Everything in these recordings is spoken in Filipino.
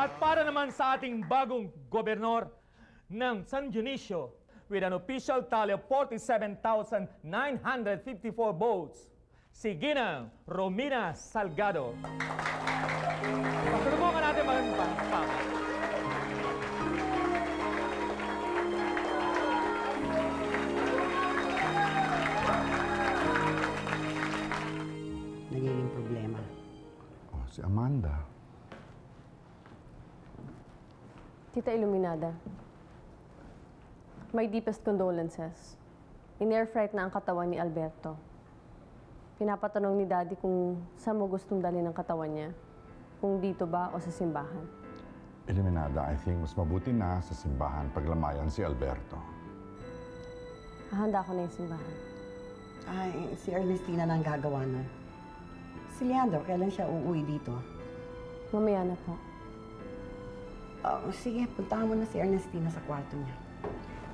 At para naman sa ating bagong gobernador ng San Dionisio with an official tally of 47,954 votes, si Ginang Romina Salgado. Pasalubungan natin mga pangpang. Nagiging problema. Oh, si Amanda. Tita Iluminada, my deepest condolences. In-air freight na ang katawan ni Alberto. Pinapatanong ni Daddy kung saan mo gustong dalhin ang katawan niya. Kung dito ba o sa simbahan. Iluminada, I think mas mabuti na sa simbahan paglamayan si Alberto. Hahanda ko na yung simbahan. Ay, si Ernestina na ang gagawa na. Si Leandro, kailan siya uuwi dito? Mamaya na po. Sige, puntahan mo na si Ernestina sa kwarto niya.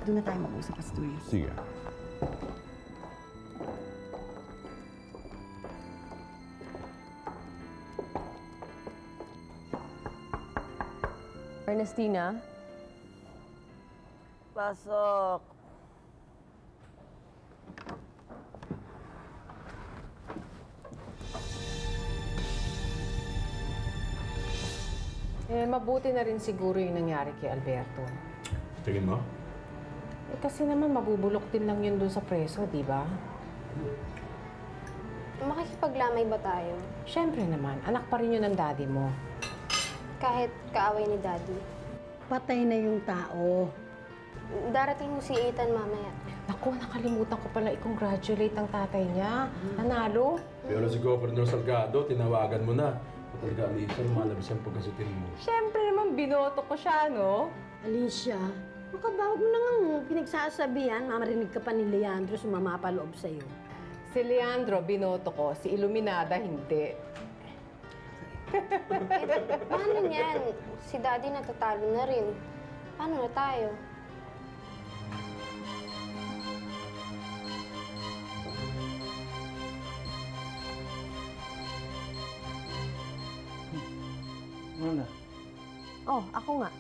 Doon na tayo mag-usap sa studio. Sige. Ernestina? Pasok! Mabuti na rin siguro yung nangyari kay Alberto. Tingin mo? Kasi naman mabubulok din lang yun dun sa preso, di ba? Makikipaglamay ba tayo? Siyempre naman, anak pa rin yun ng daddy mo. Kahit kaaway ni Daddy. Patay na yung tao. Darating mo si Ethan mamaya. Naku, nakalimutan ko pala i-congratulate ang tatay niya. Nanalo. Pero si Governor Salgado, tinawagan mo na. Talaga, Alicia, lumalabas ang pagkasutin mo. Siyempre naman, binoto ko siya, no? Alicia, makabawag mo na nga mo. Pinagsasabihan, mamarinig ka pa ni Leandro, sumama pa loob sa'yo. Si Leandro, binoto ko. Si Iluminada, hindi. Paano niyan? Si Daddy natatalo na rin. Paano na tayo? Ano? Oh, ako nga.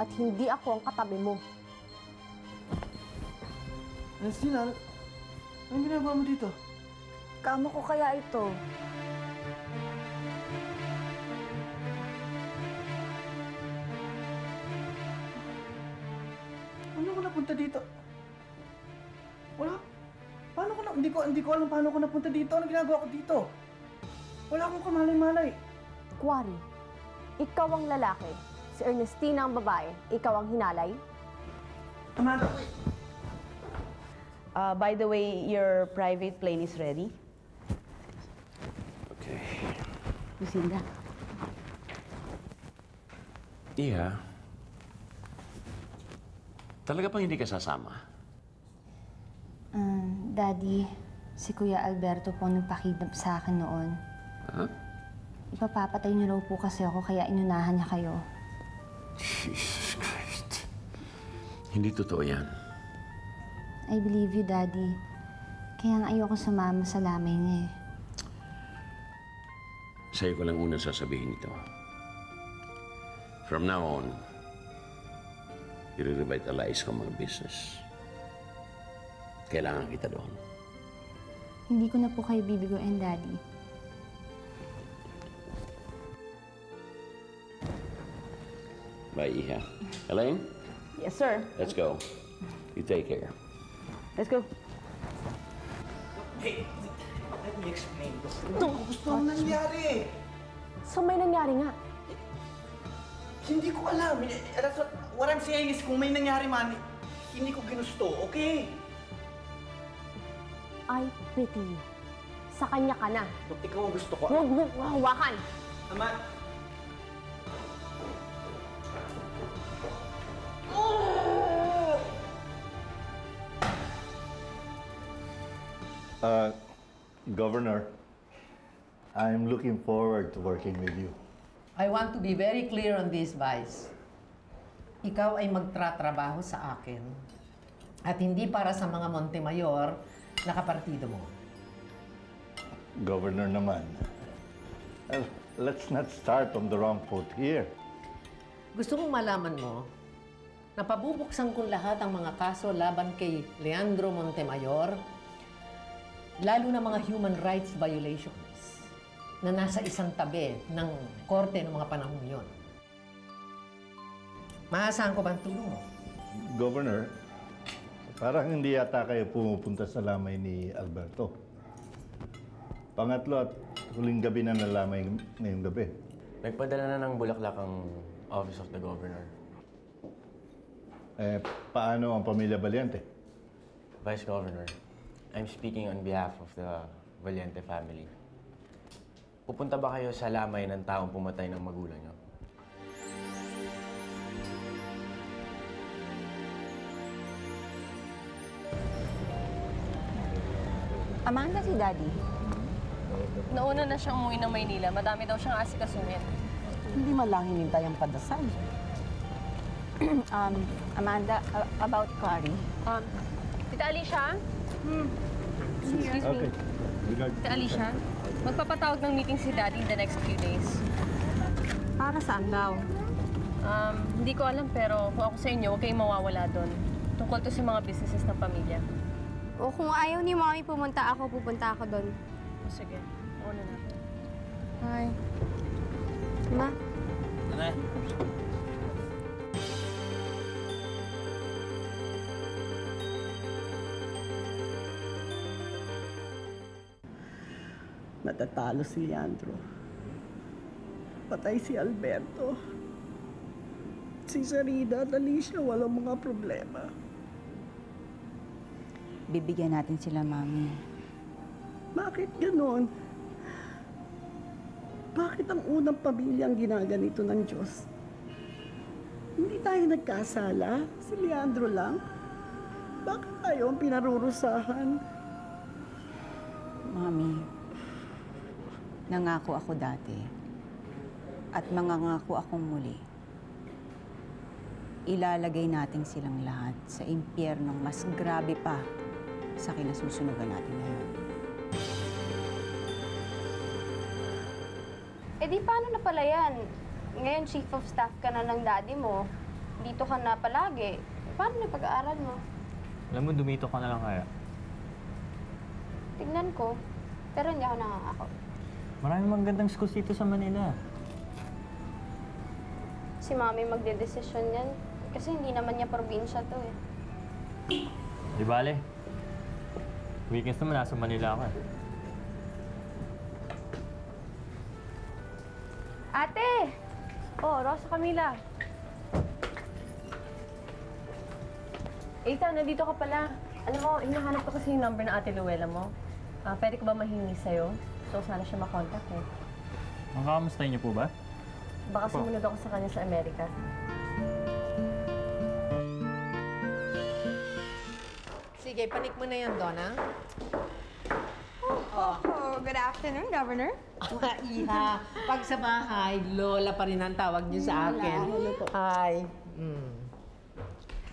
At hindi ako ang katabi mo. Ernestina, anong ginagawa mo dito? Kamo ko kaya ito. Paano ko napunta dito? Wala. Paano ko na... Hindi ko alam paano ko napunta dito. Ano ginagawa ko dito? Wala akong kamalay-malay. Kwari, ikaw ang lalaki. Si Ernestina ang babae. Ikaw ang hinalay. Amanda, wait. By the way, your private plane is ready. Okay. Lucinda. Iha, talaga pang hindi ka sasama? Daddy, si Kuya Alberto po nagpakidnap sa akin noon. Huh? Ipapapatay niyo raw po kasi ako, kaya inunahan niya kayo. Jesus Christ. Hindi totoo yan. I believe you, Daddy. Kaya nga ayoko sumama sa lamay niya eh. Sa'yo ko lang unang sasabihin ito. From now on, i-revitalize ko mga business. Kailangan kita doon. Hindi ko na po kayo bibiguin, Daddy. Bye, Iha. Elaine? Yes, sir. Let's go. You take care. Let's go. Hey, let me explain. Gusto mo nangyari. So may nangyari nga. Hindi ko alam. That's what I'm saying is kung may nangyari man, hindi ko ginusto, okay? I pity you. Sa kanya ka na. Look, ikaw ang gusto ko. Huwag mo hawakan. Ama. Governor, I'm looking forward to working with you. I want to be very clear on this, Vice. Ikaw ay magtratrabaho sa akin at hindi para sa mga Montemayor na kapartido mo. Governor naman, let's not start on the wrong foot here. Gusto kong malaman mo na pabubuksan kong lahat ang mga kaso laban kay Leandro Montemayor, lalo na mga human rights violations na nasa isang tabi ng korte ng mga panahon yon. Maasahan ko ba ang tulong mo? Governor, parang hindi yata kayo pumupunta sa lamay ni Alberto. Pangatlo at huling gabi na nalamay ngayong gabi. Nagpadala na ng bulaklak ang Office of the Governor. Paano ang pamilya Valiente? Vice Governor, I'm speaking on behalf of the Valiente family. Pupunta ba kayo sa lamay ng taong pumatay ng magulang niyo? Amanda, si Daddy. Nauna na siyang umuwi ng Maynila. Madami daw siyang asikasuhin. Hindi man lang hinintay ang padasal. Amanda, about Cory. Tita Alicia? Excuse me. Tita Alicia, magpapatawag ng meeting si Daddy in the next few days. Para saan daw? Hindi ko alam pero kung ako sa inyo, huwag kayong mawawala doon. Tungkol to sa mga businesses ng pamilya. O kung ayaw ni Mommy pupunta ako doon. Sige, mauna natin. Hi. Ma? Nanay. Natatalo si Leandro. Patay si Alberto. Si Sarida at Alicia walang mga problema. Bibigyan natin sila, Mami. Bakit ganon? Bakit ang unang pamilyang ginaganito ng Diyos? Hindi tayo nagkasala? Si Leandro lang? Bakit tayo ang pinarurusahan? Mami, nangako ako dati at mangangako akong muli. Ilalagay natin silang lahat sa impyernong mas grabe pa sa kinasusunugan natin ngayon. Eh di paano na pala yan? Ngayon, Chief of Staff ka na ng daddy mo. Dito ka na palagi. Paano na pag-aaral mo? Alam mo, dumito ka na lang kaya. Tignan ko. Pero hindi ako nangangako. Maraming magandang schools dito sa Manila. Si Mami magdedesisyon yan. Kasi hindi naman niya probinsya to eh. Di bale. Weekends naman, nasa Manila ako eh. Ate! Oh, Rosa Camila. Ethan, nandito ka pala. Alam mo, hinahanap ko kasi yung number ng Ate Luella mo. Pwede ko ba mahingi sa'yo? So, sana siya makontak eh. Ang kamustahin niyo po ba? Baka sumunod ako sa kanya sa Amerika. Sige, panik mo na yan, Donna. Good afternoon, Governor. Iha, pag sa bahay, Lola pa rin ang tawag niyo sa akin. Hi.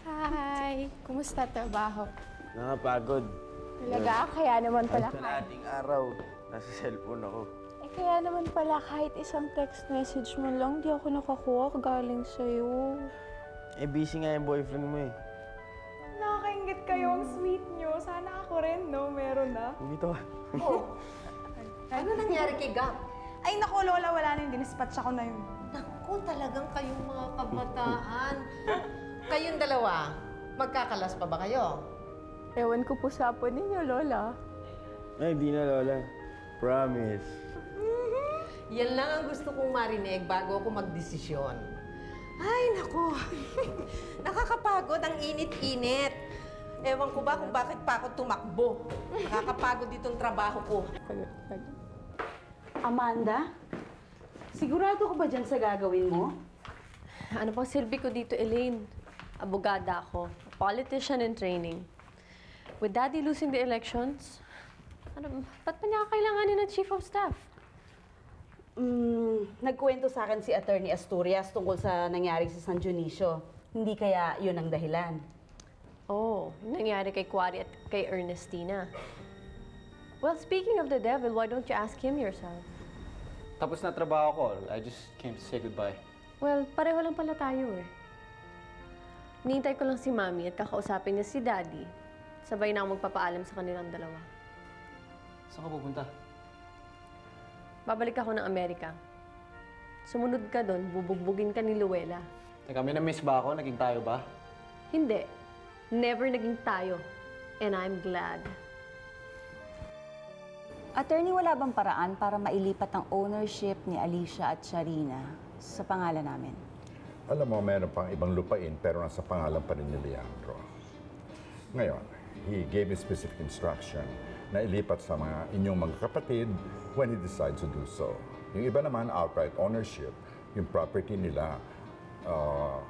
Hi! Kumusta trabaho? Nakapagod. Talaga? Kaya naman pala. Ito na ating araw. Nasa cellphone ako. Eh kaya naman pala kahit isang text message mo lang, di ako nakakuha galing sa'yo. Eh, busy nga yung boyfriend mo eh. Nakakaingit kayo. Ang sweet nyo. Sana ako rin, no? Meron na. Dito ka. Ano nangyari kay Gab? Ay, naku, Lola. Wala na yun. Dinispatch ako na yun. Naku, talagang kayong mga kabataan. Kayong dalawa, magkakalas pa ba kayo? Ewan ko po sa apo ninyo, Lola. Ay, di na, Lola. Promise. Yan lang ang gusto kong marinig bago ako magdesisyon. Ay, naku. Nakakapagod ang init-init. Ewan ko ba kung bakit pa ako tumakbo. Nakakapagod itong trabaho ko. Amanda, sigurado ka ba dyan sa gagawin mo? Ano pang silbi ko dito, Elaine? Abogada ako. A politician in training. With Daddy losing the elections, ba't pa niya kakailanganin ng Chief of Staff? Nagkwento sa akin si Attorney Asturias tungkol sa nangyari sa San Dionisio. Hindi kaya yun ang dahilan? Oh, nangyari kay Quarry at kay Ernestina. Well, speaking of the devil, why don't you ask him yourself? Tapos na trabaho ko. I just came to say goodbye. Well, pareho lang pala tayo eh. Nihintay ko lang si Mami at kakausapin niya si Daddy. Sabay na ako magpapaalam sa kanilang dalawa. Saan ka pupunta? Babalik ako ng Amerika. Sumunod ka doon, bubugbugin ka ni Luella. Teka, may na-miss ba ako? Naging tayo ba? Hindi. Never naging tayo. And I'm glad. Attorney, wala bang paraan para mailipat ang ownership ni Alicia at Sharina sa pangalan namin? Alam mo, meron pang ibang lupain pero nasa pangalan pa rin ni Leandro. Ngayon, he gave me specific instruction na ilipat sa mga inyong mga kapatid when he decides to do so. Yung iba naman, outright ownership, yung property nila,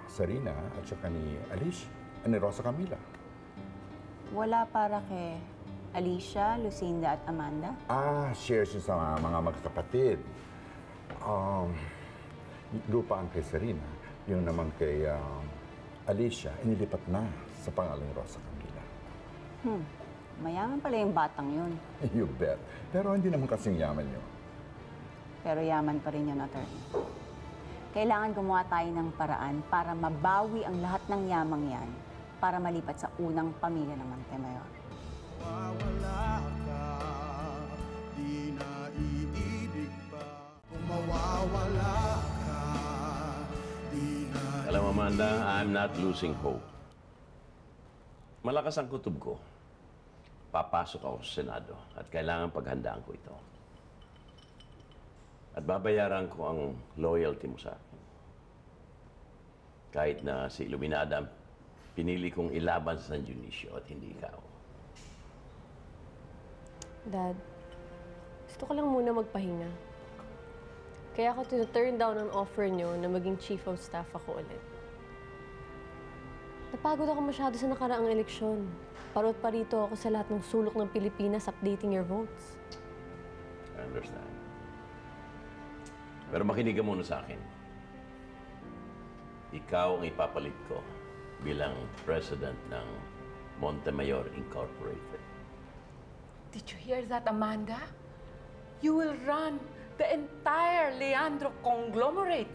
Sarina at saka ni Alicia, ni Rosa Camila. Wala para kay Alicia, Lucinda at Amanda? Shares yun sa mga magkakapatid. Lupa ang kay Sarina, yung naman kay Alicia, inilipat na sa pangalan ni Rosa Camila. Mayaman pala yung batang yun. You bet. Pero hindi naman kasing yaman yun. Pero yaman pa rin yun, attorney. Kailangan gumawa tayo ng paraan para mabawi ang lahat ng yamang yan para malipat sa unang pamilya ng Montemayor. Mawawala ka, di na iibig pa. Kung mawawala ka, di na... Alam mo, Amanda, I'm not losing hope. Malakas ang kutob ko. Papasok ako sa Senado at kailangan paghandaan ko ito. At babayaran ko ang loyalty mo sa akin. Kahit na si Iluminada, pinili kong ilaban sa San Dionisio at hindi ikaw. Dad, gusto ko lang muna magpahinga. Kaya ako turn down ang offer niyo na maging chief of staff ako ulit. Napagod ako masyado sa nakaraang eleksyon. Parot-parito ako sa lahat ng sulok ng Pilipinas updating your votes. I understand. Pero makinig ka muna sa akin. Ikaw ang ipapalit ko bilang president ng Montemayor Incorporated. Did you hear that, Amanda? You will run the entire Leandro conglomerate.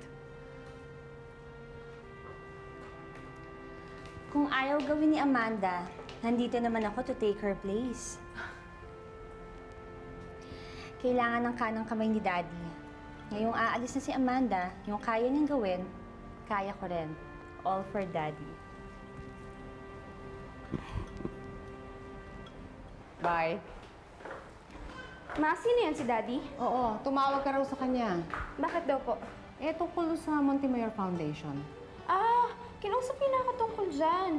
Kung ayaw gawin ni Amanda, nandito naman ako to take her place. Kailangan ng kanang kamay ni Daddy. Ngayong aalis na si Amanda, yung kaya niyang gawin, kaya ko rin. All for Daddy. Bye. Ma, sino yan si Daddy? Oo, tumawag ka raw sa kanya. Bakit daw po? Tungkol sa Montemayor Foundation. Kinausap niya na ako tungkol dyan.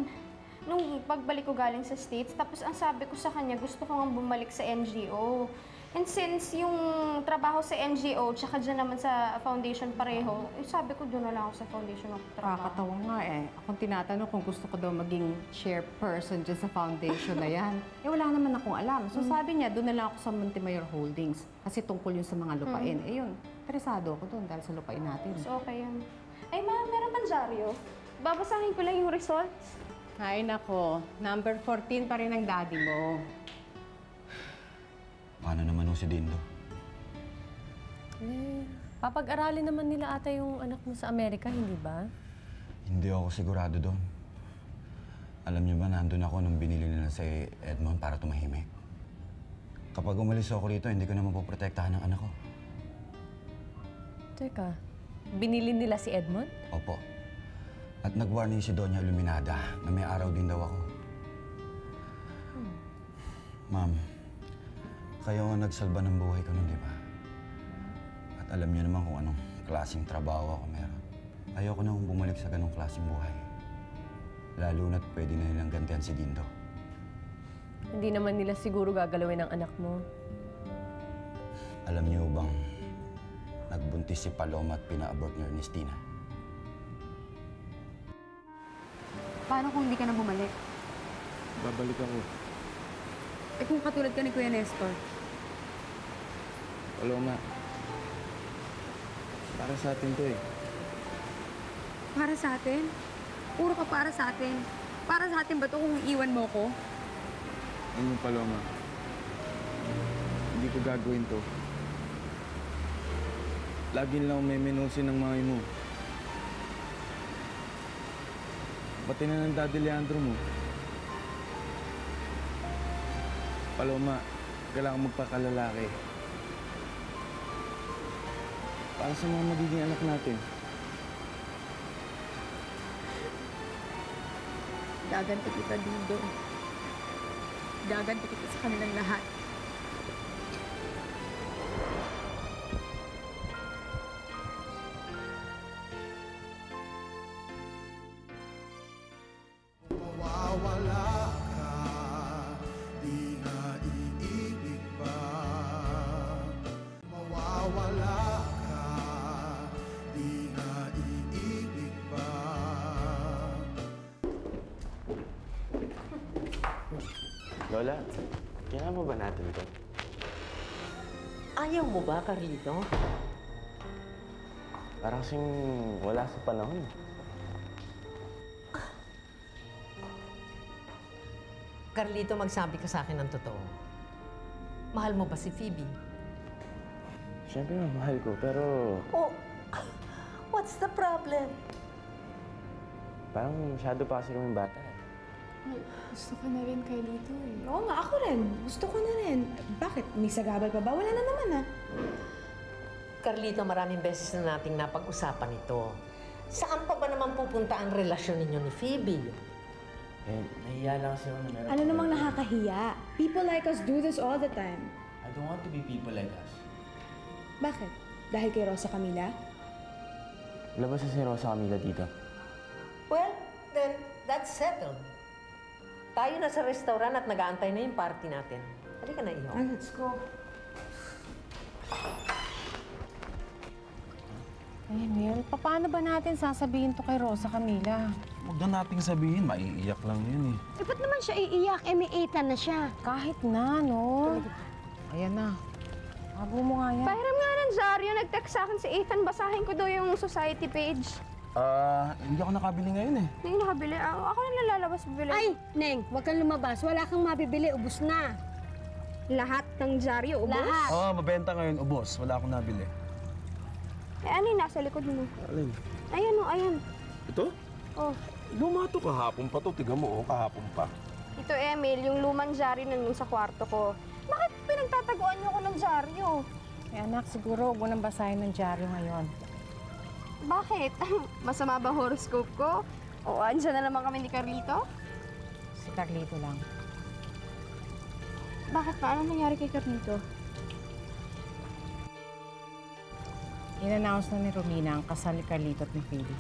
Nung pagbalik ko galing sa States, tapos ang sabi ko sa kanya, gusto ko nga bumalik sa NGO. And since yung trabaho sa NGO, tsaka dyan naman sa foundation pareho, sabi ko doon na lang ako sa foundation ng trabaho. Kakatawa nga eh. Akong tinatanong kung gusto ko daw maging chairperson dyan sa foundation na yan. Wala naman akong alam. So sabi niya, doon na lang ako sa Montemayor Holdings. Kasi tungkol yun sa mga lupain. Yun, interesado ako doon dahil sa lupain natin. So okay yan. Ay ma, meron bang dyaryo? Babasahin ko lang yung results. Ay nako, number 14 pa rin ang daddy mo. Paano naman si Dindo? Papag-aralin naman nila ata yung anak mo sa Amerika, hindi ba? Hindi ako sigurado doon. Alam niyo ba, nandun ako nung binili nila si Edmond para tumahimik. Kapag umalis ako rito, hindi ko na mapoprotektahan ng anak ko. Teka, binili nila si Edmond? Opo. At nag-warning si Doña Iluminada na may araw din daw ako. Ma'am, kayo ang nagsalba ng buhay ko nun, di ba? At alam niyo naman kung anong klaseng trabaho ako meron. Ayoko na kung bumalik sa ganong klaseng buhay. Lalo na't pwede na nilang gantihan si Dindo. Hindi naman nila siguro gagalawin ang anak mo. Alam niyo bang nagbuntis si Paloma at pina-abort ni Ernestina? Paano kung hindi ka na bumalik? Babalik ako. Kung katulad ka ni Kuya Nestor? Paloma, para sa atin to eh. Para sa atin? Puro ka para sa atin. Para sa atin ba ito kung iiwan mo ko? Ano, Paloma? Hindi ko gagawin to. Lagi lang may minusin ng mami mo. pati na ng Daddy Leandro mo. Paloma, kailangan magpakalalaki. Para sa mga magiging anak natin. Gaganti kita, Dindo. Gaganti kita sa kanilang lahat. Mawawala ka, di na iibig pa. Mawawala ka, di na iibig pa. Lola, kailangan mo ba natin ito? Ayaw mo ba, Carlito? Parang kasing wala sa panahon. Carlito, magsabi ka sa akin ng totoo. Mahal mo ba si Phoebe? Siyempre, mahal ko, pero Oh, what's the problem? parang masyado pa kasi kaming bata. Gusto ko na rin, Carlito eh. Oo nga, ako rin. Gusto ko na rin. Bakit? May sagabal pa ba? Wala na naman ah. Carlito, maraming beses na nating napag-usapan ito. Saan pa ba naman pupunta ang relasyon ninyo ni Phoebe? Eh, nahiya lang kasi ako na meron. Ano namang nakakahiya? People like us do this all the time. I don't want to be people like us. Bakit? Dahil kay Rosa Camila? Wala ba si Rosa Camila dito? Well, then, that's settled. Tayo na sa restaurant at nag-aantay na yung party natin. Halika na, Iho. Let's go. Emil, paano ba natin sasabihin to kay Rosa Camila? Huwag na nating sabihin, maiiyak lang yun eh. Eh, ba't naman siya iiyak? Eh, may 8 na siya. Kahit na, no? Ayan na. Abo mo nga yan. Pahiram nga ng Zario, nag-text sa akin si Ethan. Basahin ko daw yung society page. Hindi ako nakabili ngayon eh. Neng nakabili? Ako na lalabas bibili. Ay, Neng, huwag kang lumabas. Wala kang mabibili. Ubus na. Lahat ng Zario, ubos? Lahat. Oo, mabenta ngayon, ubos. Wala akong nabili. Eh, ano yung nasa likod mo? Alin? Ayan o, ayan. Ito? Oh. Luma to, kahapon pa to. Tiga mo, kahapon pa. Ito, Emil, yung lumang Zario nandun sa kwarto ko. Bakit pinagtataguan niyo ko ng Zario? Eh anak, siguro huwag mo nang basahin ng dyaryo ngayon. Bakit? Masama ba horoscope ko? O andyan na naman kami ni Carlito? Si Carlito lang. Bakit pa? Anong nangyari kay Carlito? In-announce na ni Romina ang kasal ni Carlito at ni Phoebe.